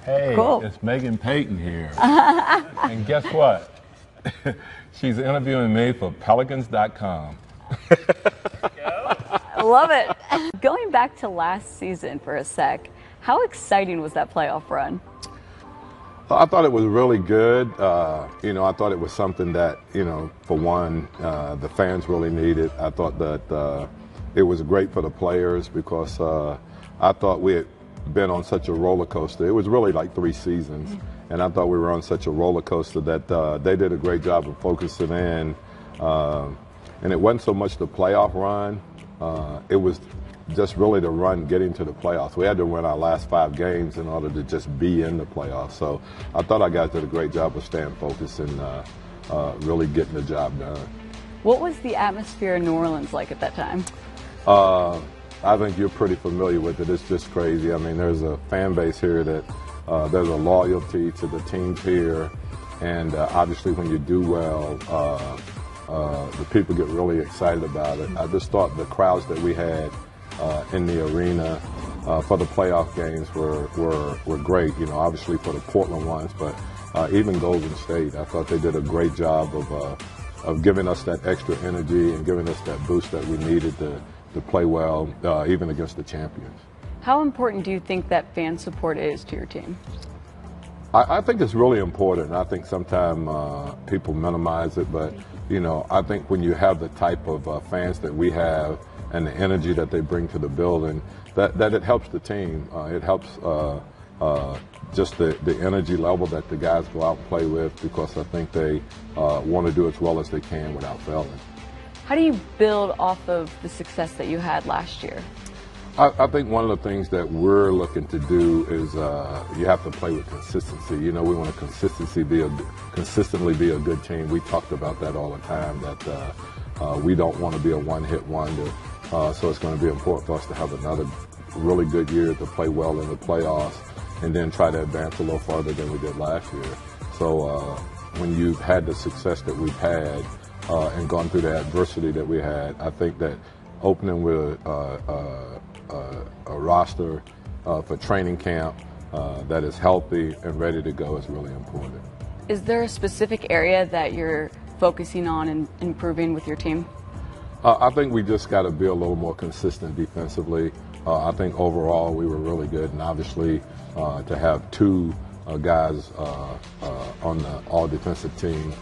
Hey, Cool. It's Meghan Payton here. And guess what? She's interviewing me for Pelicans.com. I love it. Going back to last season for a sec, how exciting was that playoff run? I thought it was really good. I thought it was something that, for one, the fans really needed. I thought that it was great for the players because I thought we had been on such a roller coaster. It was really like 3 seasons, and I thought we were on such a roller coaster that they did a great job of focusing in. And it wasn't so much the playoff run. It was just really the run getting to the playoffs. We had to win our last 5 games in order to just be in the playoffs. So I thought our guys did a great job of staying focused and really getting the job done. What was the atmosphere in New Orleans like at that time? I think you're pretty familiar with it. It's just crazy. I mean, there's a fan base here that there's a loyalty to the teams here. And obviously when you do well, the people get really excited about it. I just thought the crowds that we had in the arena for the playoff games were great. Obviously for the Portland ones, but even Golden State, I thought they did a great job of giving us that extra energy and giving us that boost that we needed to play well, even against the champions. How important do you think that fan support is to your team? I think it's really important. I think sometimes people minimize it, but I think when you have the type of fans that we have and the energy that they bring to the building, that it helps the team. It helps just the energy level that the guys go out and play with, because I think they want to do as well as they can without failing. How do you build off of the success that you had last year? I think one of the things that we're looking to do is you have to play with consistency. We want to consistently be a good team. We talked about that all the time, that we don't want to be a one-hit wonder. So it's going to be important for us to have another really good year, to play well in the playoffs, and then try to advance a little further than we did last year. So when you've had the success that we've had and gone through the adversity that we had, I think that opening with a roster for training camp that is healthy and ready to go is really important. Is there a specific area that you're focusing on and improving with your team? I think we just got to be a little more consistent defensively. I think overall we were really good, and obviously to have 2 guys on the all-defensive team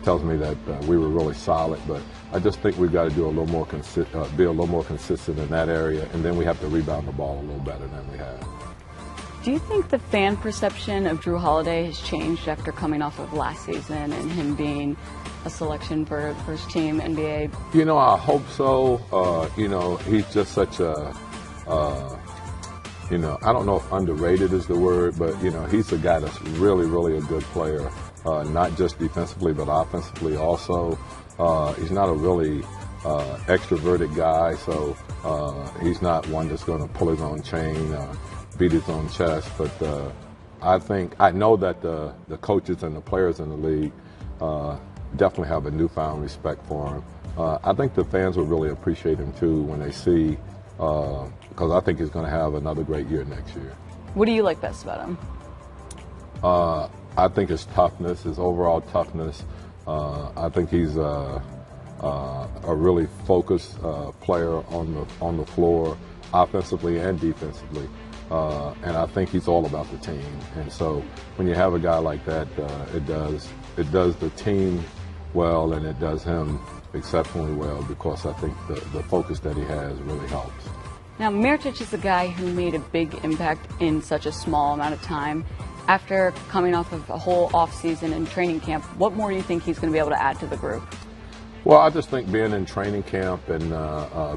tells me that we were really solid. But I just think we've got to do a little more be a little more consistent in that area, and then we have to rebound the ball a little better than we have. Do you think the fan perception of Jrue Holiday has changed after coming off of last season and him being a selection for first team NBA? I hope so. He's just such a, I don't know if underrated is the word, but, he's a guy that's really, really a good player, not just defensively, but offensively also. He's not a really extroverted guy, so he's not one that's going to pull his own chain, beat his own chest. But I know that the coaches and the players in the league definitely have a newfound respect for him. I think the fans will really appreciate him too when they see, because I think he's going to have another great year next year. What do you like best about him? I think his toughness, his overall toughness. I think he's a really focused player on the floor, offensively and defensively. And I think he's all about the team. And so when you have a guy like that, it does the team well, and it does him exceptionally well, because I think the focus that he has really helps. Now, Mirotic is a guy who made a big impact in such a small amount of time. After coming off of a whole offseason and training camp, what more do you think he's going to be able to add to the group? Well, I just think being in training camp and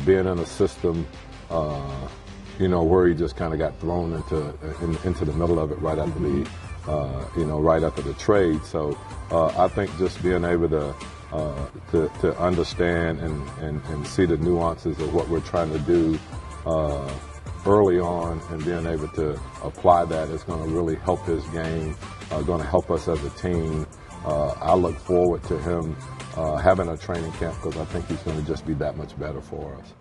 being in a system, where he just kind of got thrown into the middle of it right after right after the trade. So I think just being able to understand and see the nuances of what we're trying to do early on, and being able to apply that is going to really help his game, going to help us as a team. I look forward to him having a training camp, because I think he's going to just be that much better for us.